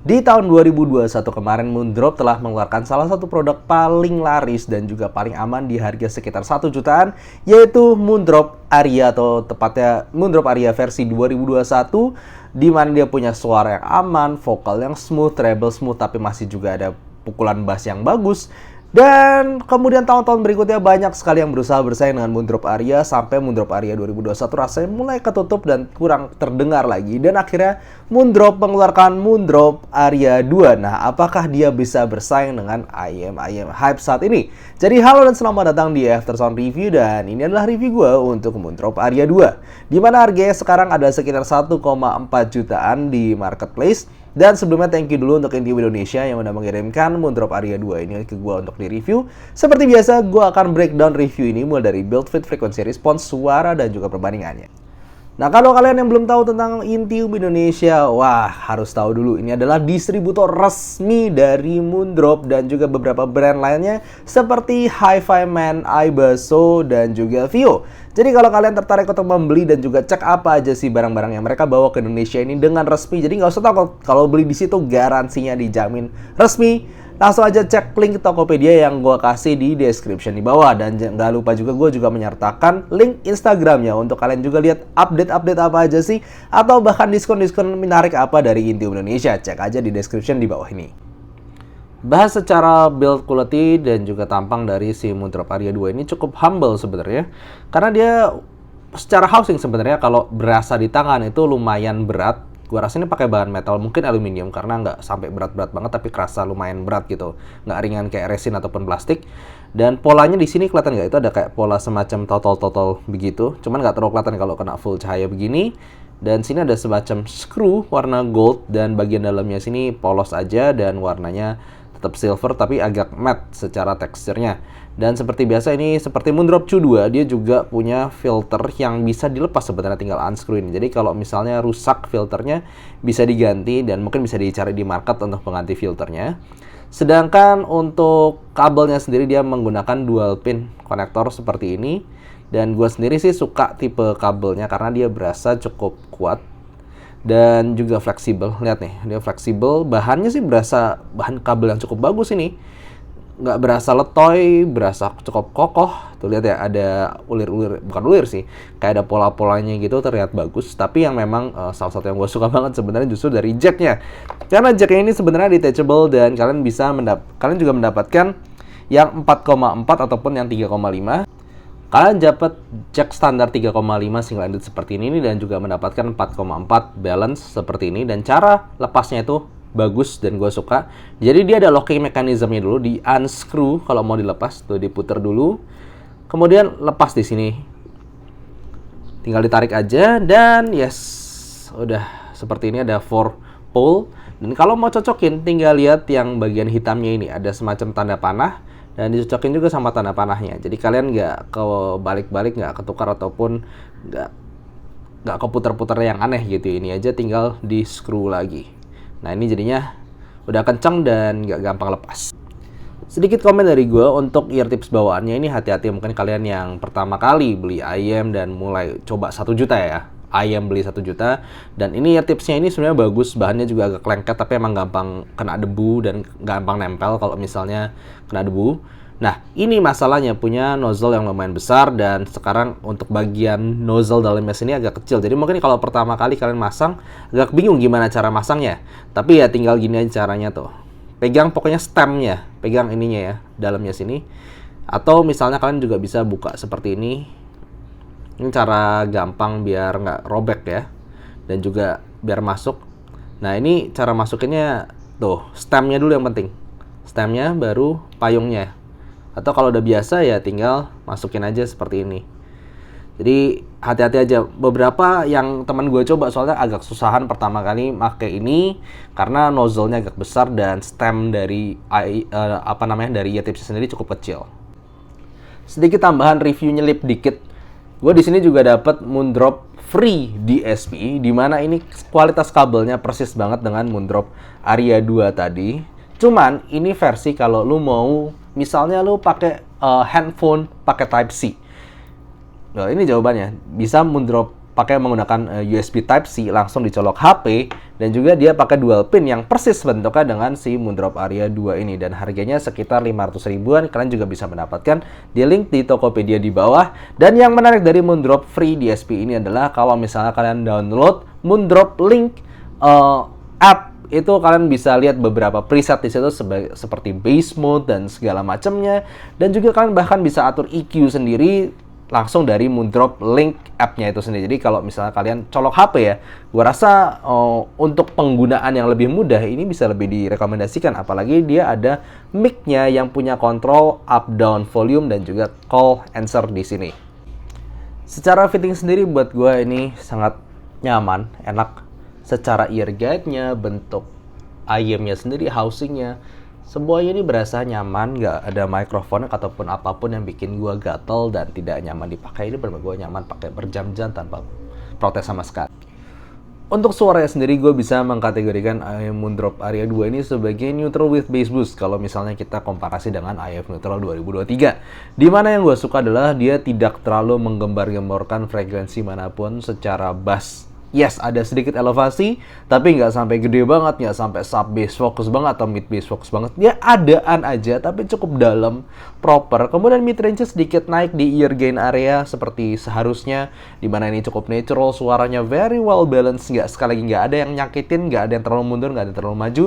Di tahun 2021 kemarin, Moondrop telah mengeluarkan salah satu produk paling laris dan juga paling aman di harga sekitar 1 jutaan, yaitu Moondrop Aria atau tepatnya Moondrop Aria versi 2021, di mana dia punya suara yang aman, vokal yang smooth, treble smooth, tapi masih juga ada pukulan bass yang bagus. Dan kemudian tahun-tahun berikutnya banyak sekali yang berusaha bersaing dengan Moondrop Aria sampai Moondrop Aria 2021 rasanya mulai ketutup dan kurang terdengar lagi. Dan akhirnya Moondrop mengeluarkan Moondrop Aria 2. Nah, apakah dia bisa bersaing dengan IM Hype saat ini? Jadi halo dan selamat datang di Aftersound Review, dan ini adalah review gue untuk Moondrop Aria 2. Dimana harganya sekarang ada sekitar 1,4 jutaan di marketplace. Dan sebelumnya thank you dulu untuk Intium Indonesia yang udah mengirimkan Moondrop Aria 2 ini ke gue untuk di-review. Seperti biasa, gue akan breakdown review ini mulai dari build, fit, frekuensi respons, suara, dan juga perbandingannya. Nah, kalau kalian yang belum tahu tentang Intium Indonesia, wah, harus tahu dulu. Ini adalah distributor resmi dari Moondrop dan juga beberapa brand lainnya seperti Hi-Fi Man, iBasso, dan juga Vio. Jadi kalau kalian tertarik untuk membeli dan juga cek apa aja sih barang-barang yang mereka bawa ke Indonesia ini dengan resmi, jadi nggak usah tahu kalau beli di situ garansinya dijamin resmi. Langsung aja cek link Tokopedia yang gue kasih di description di bawah. Dan jangan lupa juga, gue juga menyertakan link Instagramnya untuk kalian juga lihat update-update apa aja sih, atau bahkan diskon-diskon menarik apa dari Intium Indonesia. Cek aja di description di bawah ini. Bahas secara build quality dan juga tampang dari si Moondrop Aria 2 ini cukup humble sebenarnya. Karena dia secara housing sebenarnya kalau berasa di tangan itu lumayan berat. Gua rasa ini pakai bahan metal, mungkin aluminium, karena nggak sampai berat-berat banget tapi kerasa lumayan berat gitu, nggak ringan kayak resin ataupun plastik. Dan polanya di sini kelihatan nggak, itu ada kayak pola semacam totol-totol begitu, cuman nggak terlalu kelihatan kalau kena full cahaya begini. Dan sini ada semacam screw warna gold, dan bagian dalamnya sini polos aja dan warnanya tetap silver tapi agak matte secara teksturnya. Dan seperti biasa ini seperti Moondrop 2, dia juga punya filter yang bisa dilepas sebenarnya, tinggal unscrew ini. Jadi kalau misalnya rusak filternya bisa diganti dan mungkin bisa dicari di market untuk pengganti filternya. Sedangkan untuk kabelnya sendiri dia menggunakan dual pin konektor seperti ini. Dan gue sendiri sih suka tipe kabelnya karena dia berasa cukup kuat dan juga fleksibel. Lihat nih, dia fleksibel. Bahannya sih berasa bahan kabel yang cukup bagus ini. Nggak berasa letoy, berasa cukup kokoh. Tuh lihat ya, ada ulir-ulir, bukan ulir sih, kayak ada pola-polanya gitu, terlihat bagus. Tapi yang memang salah satu yang gue suka banget sebenarnya justru dari jacknya. Karena jacknya ini sebenarnya detachable dan kalian bisa kalian juga mendapatkan yang 4,4 ataupun yang 3,5. Kalian dapat jack standar 3,5 single ended seperti ini dan juga mendapatkan 4,4 balance seperti ini. Dan cara lepasnya itu bagus dan gue suka. Jadi dia ada locking mekanismenya dulu, di unscrew kalau mau dilepas, tuh diputer dulu. Kemudian lepas di sini. Tinggal ditarik aja dan yes, udah seperti ini, ada 4 pole. Dan kalau mau cocokin tinggal lihat yang bagian hitamnya ini, ada semacam tanda panah dan dicocokin juga sama tanda panahnya. Jadi kalian nggak kebalik-balik, nggak ketukar ataupun nggak keputar-putar yang aneh gitu. Ini aja tinggal di screw lagi. Nah ini jadinya udah kencang dan nggak gampang lepas. Sedikit komen dari gue untuk ear tips bawaannya ini, hati-hati mungkin kalian yang pertama kali beli IM dan mulai coba 1 juta ya. IM beli 1 juta, dan ini ear tipsnya ini sebenarnya bagus, bahannya juga agak lengket tapi emang gampang kena debu dan gampang nempel kalau misalnya kena debu. Nah, ini masalahnya punya nozzle yang lumayan besar dan sekarang untuk bagian nozzle dalamnya sini agak kecil. Jadi mungkin kalau pertama kali kalian masang agak bingung gimana cara masangnya. Tapi ya tinggal gini aja caranya tuh. Pegang pokoknya stemnya, pegang ininya ya, dalamnya sini. Atau misalnya kalian juga bisa buka seperti ini. Ini cara gampang biar nggak robek ya. Dan juga biar masuk. Nah, ini cara masukinnya tuh, stemnya dulu yang penting. Stemnya baru payungnya. Atau kalau udah biasa ya tinggal masukin aja seperti ini. Jadi hati-hati aja. Beberapa yang teman gue coba soalnya agak susahan pertama kali pakai ini karena nozzle-nya agak besar dan stem dari dari ear tipsnya sendiri cukup kecil. Sedikit tambahan review nyelip dikit. Gue di sini juga dapat Moondrop Free DSP, di mana ini kualitas kabelnya persis banget dengan Moondrop Aria 2 tadi. Cuman ini versi kalau lu mau misalnya lu pakai handphone pakai Type C. Nah, ini jawabannya. Bisa Moondrop pakai menggunakan USB Type-C langsung dicolok HP, dan juga dia pakai dual pin yang persis bentuknya dengan si Moondrop Aria 2 ini, dan harganya sekitar 500 ribuan. Kalian juga bisa mendapatkan di link di Tokopedia di bawah. Dan yang menarik dari Moondrop Free DSP ini adalah kalau misalnya kalian download Moondrop Link app, itu kalian bisa lihat beberapa preset di situ seperti bass mode dan segala macamnya, dan juga kalian bahkan bisa atur EQ sendiri langsung dari Moondrop Link app-nya itu sendiri. Jadi kalau misalnya kalian colok HP ya, gua rasa untuk penggunaan yang lebih mudah ini bisa lebih direkomendasikan, apalagi dia ada mic-nya yang punya kontrol up down volume dan juga call answer di sini. Secara fitting sendiri buat gua ini sangat nyaman, enak. Secara ear guide-nya, bentuk IM-nya sendiri, housing-nya, semuanya ini berasa nyaman, nggak ada mikrofon ataupun apapun yang bikin gua gatel dan tidak nyaman dipakai. Ini benar-benar gua nyaman pakai berjam-jam tanpa protes sama sekali. Untuk suaranya sendiri, gue bisa mengkategorikan Moondrop Aria 2 ini sebagai neutral with bass boost kalau misalnya kita komparasi dengan IF Neutral 2023. Dimana yang gue suka adalah dia tidak terlalu menggembar-gemborkan frekuensi manapun secara bass. Yes, ada sedikit elevasi, tapi nggak sampai gede banget, nggak sampai sub bass fokus banget atau mid bass fokus banget. Dia adaan aja, tapi cukup dalam, proper. Kemudian mid range sedikit naik di ear gain area seperti seharusnya, dimana ini cukup natural, suaranya very well balanced, sekali lagi nggak ada yang nyakitin, nggak ada yang terlalu mundur, nggak ada yang terlalu maju.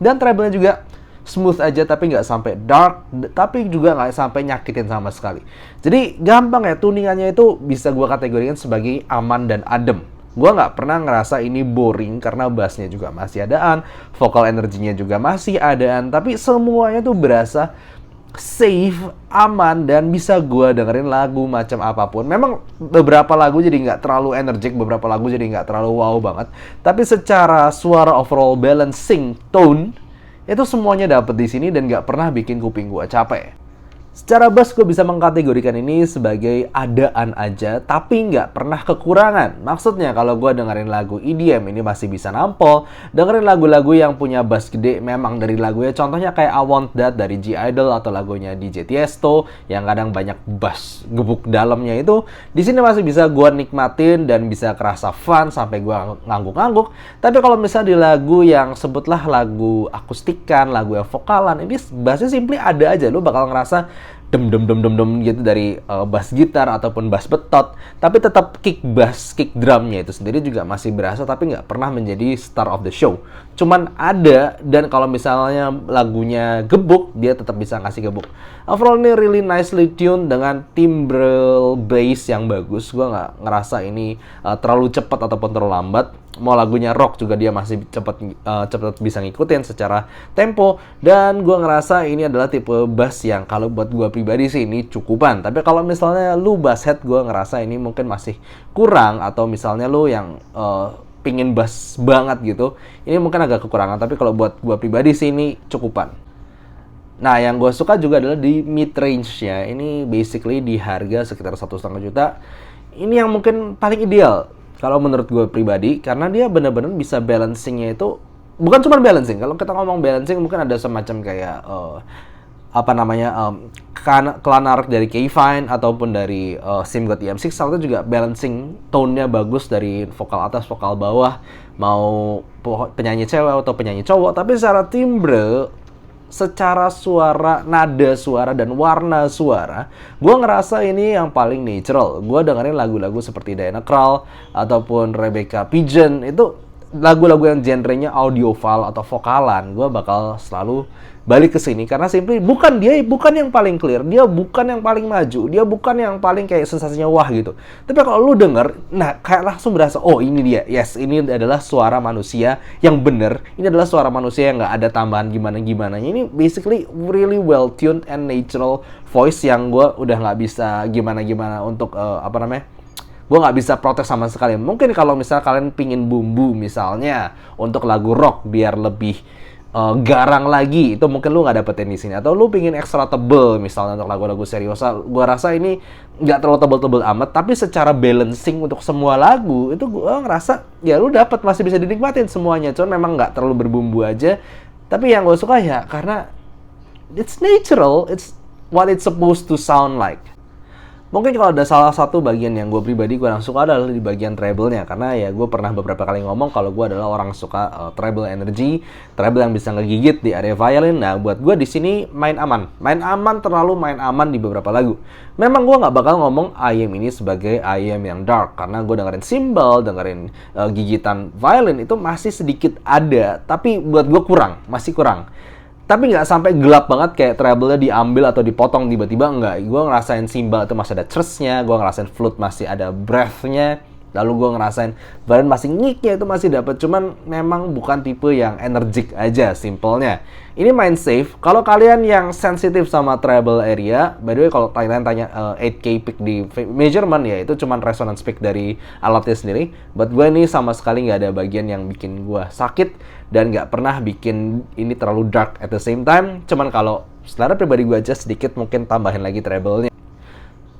Dan treble-nya juga smooth aja, tapi nggak sampai dark, tapi juga nggak sampai nyakitin sama sekali. Jadi gampang ya, tuningannya itu bisa gue kategorikan sebagai aman dan adem. Gue nggak pernah ngerasa ini boring karena bassnya juga masih adaan, vokal energinya juga masih adaan, tapi semuanya tuh berasa safe, aman, dan bisa gue dengerin lagu macam apapun. Memang beberapa lagu jadi nggak terlalu energik, beberapa lagu jadi nggak terlalu wow banget, tapi secara suara overall balancing tone itu semuanya dapet di sini dan nggak pernah bikin kuping gue capek. Secara bass gue bisa mengkategorikan ini sebagai adaan aja, tapi nggak pernah kekurangan. Maksudnya kalau gue dengerin lagu EDM ini masih bisa nampol. Dengerin lagu-lagu yang punya bass gede memang dari lagunya. Contohnya kayak I Want That dari G-Idol atau lagunya DJ Tiesto yang kadang banyak bass gebuk dalamnya itu. Di sini masih bisa gue nikmatin dan bisa kerasa fun sampai gue ngangguk-ngangguk. Tapi kalau misalnya di lagu yang sebutlah lagu akustikan, lagu yang vokalan, ini bassnya simply ada aja. Lu bakal ngerasa dem gitu dari bass gitar ataupun bass betot, tapi tetap kick bass, kick drumnya itu sendiri juga masih berasa, tapi nggak pernah menjadi star of the show. Cuman ada, dan kalau misalnya lagunya gebuk, dia tetap bisa ngasih gebuk. Overall ini really nicely tuned dengan timbre bass yang bagus. Gua nggak ngerasa ini terlalu cepat ataupun terlalu lambat. Mau lagunya rock juga dia masih cepet bisa ngikutin secara tempo, dan gue ngerasa ini adalah tipe bass yang kalau buat gue pribadi sih ini cukupan. Tapi kalau misalnya lu bass head, gue ngerasa ini mungkin masih kurang, atau misalnya lu yang pingin bass banget gitu, ini mungkin agak kekurangan. Tapi kalau buat gue pribadi sih ini cukupan. Nah, yang gue suka juga adalah di mid range-nya. Ini basically di harga sekitar 1,5 juta. Ini yang mungkin paling ideal kalau menurut gue pribadi, karena dia benar-benar bisa balancingnya itu bukan cuma balancing. Kalau kita ngomong balancing mungkin ada semacam kayak Clannad dari K-Fine ataupun dari SIMGOT EM6 itu juga balancing tone-nya bagus dari vokal atas, vokal bawah, mau penyanyi cewek atau penyanyi cowok. Tapi secara timbre, secara suara, nada suara, dan warna suara, gue ngerasa ini yang paling natural. Gue dengerin lagu-lagu seperti Diana Krall ataupun Rebecca Pigeon, itu lagu-lagu yang genrenya audiophile atau vokalan, gue bakal selalu balik ke sini karena simply bukan yang paling clear, dia bukan yang paling maju, dia bukan yang paling kayak sensasinya wah gitu. Tapi kalau lu denger, nah kayak langsung berasa, oh ini dia, yes, ini adalah suara manusia yang bener, ini adalah suara manusia yang nggak ada tambahan gimana-gimana. Ini basically really well tuned and natural voice yang gue udah nggak bisa gimana-gimana untuk gue nggak bisa protes sama sekali. Mungkin kalau misalnya kalian pingin bumbu misalnya untuk lagu rock biar lebih garang lagi, itu mungkin lu nggak dapetin di sini. Atau lu pingin ekstra tebel misalnya untuk lagu-lagu seriosa, gue rasa ini nggak terlalu tebel-tebel amat. Tapi secara balancing untuk semua lagu itu gue ngerasa ya lu dapet, masih bisa dinikmatin semuanya. Cuman memang nggak terlalu berbumbu aja. Tapi yang gue suka ya karena it's natural, it's what it's supposed to sound like. Mungkin kalau ada salah satu bagian yang gue pribadi kurang suka adalah di bagian treble-nya, karena ya gue pernah beberapa kali ngomong kalau gue adalah orang suka treble energy, treble yang bisa ngegigit di area violin. Nah, buat gue di sini main aman, terlalu main aman di beberapa lagu. Memang gue nggak bakal ngomong IM ini sebagai IM yang dark, karena gue dengerin cymbal, dengerin gigitan violin itu masih sedikit ada, tapi buat gue masih kurang. Tapi nggak sampai gelap banget kayak treble-nya diambil atau dipotong tiba-tiba, enggak. Gue ngerasain cymbal itu masih ada thrush-nya, gue ngerasain flute masih ada breath-nya, lalu gue ngerasain violin masih ngik-nya itu masih dapat. Cuman memang bukan tipe yang energik aja, simpelnya. Ini main safe. Kalau kalian yang sensitif sama treble area, by the way kalau kalian tanya 8K pick di measurement ya itu cuman resonance pick dari alatnya sendiri. Buat gue ini sama sekali nggak ada bagian yang bikin gue sakit dan nggak pernah bikin ini terlalu dark at the same time. Cuman kalau selera pribadi gue aja sedikit mungkin tambahin lagi treble-nya.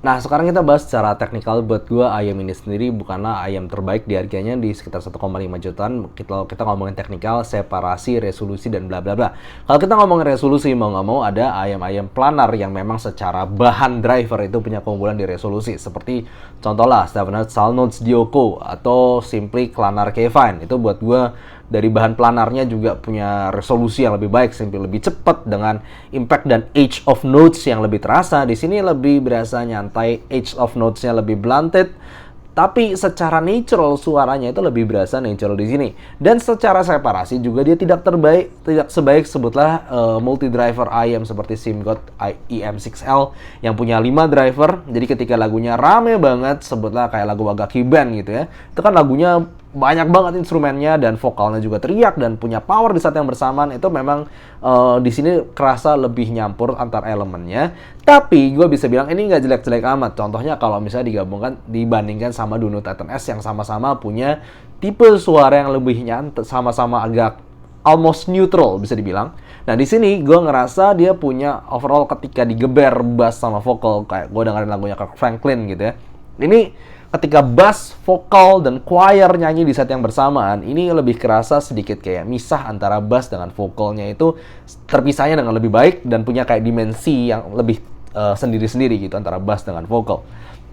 Nah, sekarang kita bahas secara teknikal. Buat gue, IM ini sendiri bukanlah IM terbaik di harganya di sekitar 1,5 jutaan. Kita ngomongin teknikal, separasi, resolusi, dan bla bla bla. Kalau kita ngomongin resolusi, mau nggak mau ada IM planar yang memang secara bahan driver itu punya keunggulan di resolusi. Seperti contohlah Stephenson Salnodes Dioko atau Simply Planar K-Fine. Itu buat gue dari bahan planarnya juga punya resolusi yang lebih baik, lebih cepat dengan impact dan edge of notes yang lebih terasa. Di sini lebih berasa nyantai, edge of notes-nya lebih blunted. Tapi secara natural suaranya itu lebih berasa natural di sini. Dan secara separasi juga dia tidak sebaik sebutlah multi driver IM seperti SIMGOT EM6L yang punya 5 driver. Jadi ketika lagunya rame banget, sebutlah kayak lagu Wagaki Band gitu ya. Itu kan lagunya banyak banget instrumennya dan vokalnya juga teriak dan punya power di saat yang bersamaan. Itu memang di sini kerasa lebih nyampur antar elemennya. Tapi gue bisa bilang ini nggak jelek-jelek amat. Contohnya kalau misalnya dibandingkan sama Duno Titan S yang sama-sama punya tipe suara yang lebih nyantai, sama-sama agak almost neutral bisa dibilang. Nah di sini gue ngerasa dia punya overall ketika digeber bass sama vokal, kayak gue dengerin lagunya Kirk Franklin gitu ya. Ini ketika bass, vokal, dan choir nyanyi di saat yang bersamaan, ini lebih kerasa sedikit kayak misah antara bass dengan vokalnya itu terpisahnya dengan lebih baik dan punya kayak dimensi yang lebih sendiri-sendiri gitu antara bass dengan vokal.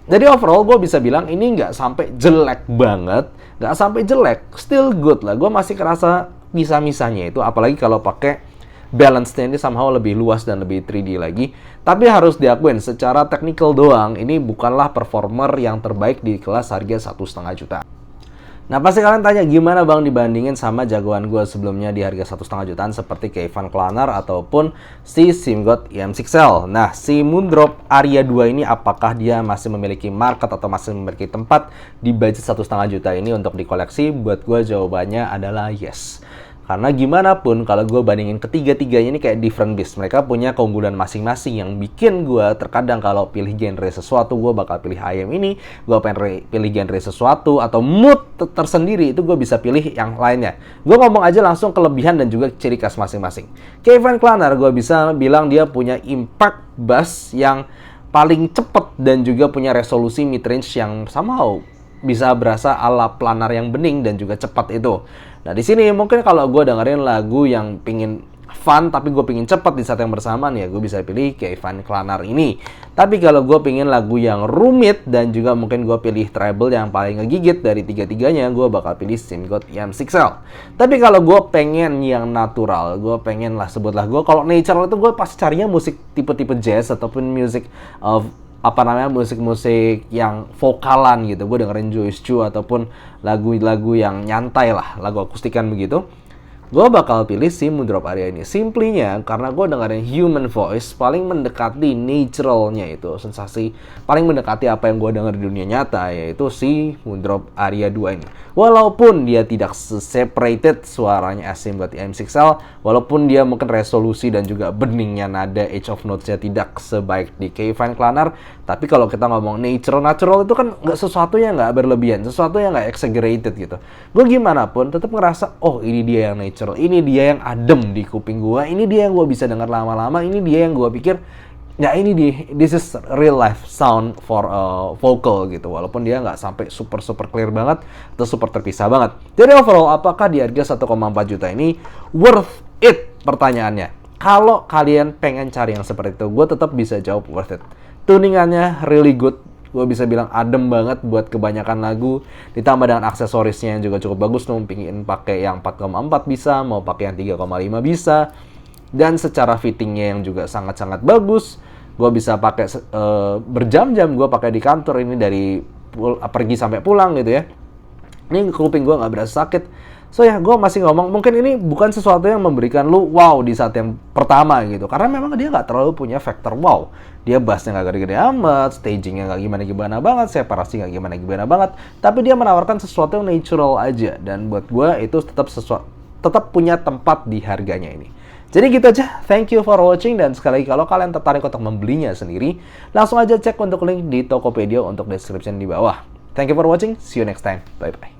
Jadi overall gue bisa bilang ini nggak sampai jelek banget, nggak sampai jelek, still good lah. Gue masih kerasa misah-misahnya itu, apalagi kalau pakai balance-nya ini somehow lebih luas dan lebih 3D lagi. Tapi harus diakuin, secara technical doang, ini bukanlah performer yang terbaik di kelas harga 1,5 juta. Nah pasti kalian tanya gimana bang dibandingin sama jagoan gue sebelumnya di harga 1,5 jutaan seperti K-Fine Planar ataupun si SIMGOT EM6L. Nah si Moondrop Aria 2 ini apakah dia masih memiliki market atau masih memiliki tempat di budget 1,5 juta ini untuk dikoleksi? Buat gue jawabannya adalah yes. Karena gimana pun kalau gue bandingin ketiga-tiganya ini kayak different beast. Mereka punya keunggulan masing-masing yang bikin gue terkadang kalau pilih genre sesuatu gue bakal pilih IM ini. Gue pengen pilih genre sesuatu atau mood tersendiri itu gue bisa pilih yang lainnya. Gue ngomong aja langsung kelebihan dan juga ciri khas masing-masing. K-Fine Planar gue bisa bilang dia punya impact bass yang paling cepet dan juga punya resolusi mid-range yang somehow bisa berasa ala planar yang bening dan juga cepat itu. Nah di sini mungkin kalau gue dengerin lagu yang pingin fun tapi gue pingin cepat di saat yang bersamaan ya gue bisa pilih K-Fine Planar ini. Tapi kalau gue pingin lagu yang rumit dan juga mungkin gue pilih treble yang paling ngegigit dari tiga-tiganya, gue bakal pilih SIMGOT EM6L. Tapi kalau gue pengen yang natural, gue pengen lah sebutlah gue kalau natural itu gue pasti carinya musik tipe-tipe jazz ataupun musik musik-musik yang vokalan gitu. Gue dengerin Joyce Chu ataupun lagu-lagu yang nyantai lah, lagu akustikan begitu. Gue bakal pilih si Moondrop Aria ini. Simplinya karena gue dengerin human voice paling mendekati naturalnya itu. Sensasi paling mendekati apa yang gue denger di dunia nyata, yaitu si Moondrop Aria 2 ini. Walaupun dia tidak separated suaranya SIMGOT EM6L, walaupun dia mungkin resolusi dan juga beningnya nada edge of notes-nya tidak sebaik di K-Fine Planar, tapi kalau kita ngomong natural itu kan nggak sesuatu yang nggak berlebihan, sesuatu yang nggak exaggerated gitu. Gue gimana pun tetap ngerasa, oh ini dia yang natural, ini dia yang adem di kuping gue, ini dia yang gue bisa dengar lama-lama, ini dia yang gue pikir, ya ini this is real life sound for vocal gitu, walaupun dia nggak sampai super clear banget atau super terpisah banget. Jadi overall, apakah di harga 1,4 juta ini worth it? Pertanyaannya. Kalau kalian pengen cari yang seperti itu, gue tetap bisa jawab worth it. Tuningannya really good, gue bisa bilang adem banget buat kebanyakan lagu. Ditambah dengan aksesorisnya yang juga cukup bagus. Mau pingin pakai yang 4,4 bisa, mau pakai yang 3,5 bisa. Dan secara fittingnya yang juga sangat-sangat bagus. Gue bisa pakai berjam-jam gue pakai di kantor ini dari pergi sampai pulang gitu ya. Ini kuping gue nggak berasa sakit. So ya, gue masih ngomong, mungkin ini bukan sesuatu yang memberikan lu wow di saat yang pertama gitu. Karena memang dia nggak terlalu punya faktor wow. Dia bassnya nggak gede-gede amat, stagingnya nggak gimana-gimana banget, separasi nggak gimana-gimana banget. Tapi dia menawarkan sesuatu yang natural aja. Dan buat gue itu tetap punya tempat di harganya ini. Jadi gitu aja, thank you for watching, dan sekali lagi kalau kalian tertarik untuk membelinya sendiri, langsung aja cek untuk link di Tokopedia untuk description di bawah. Thank you for watching, see you next time, bye-bye.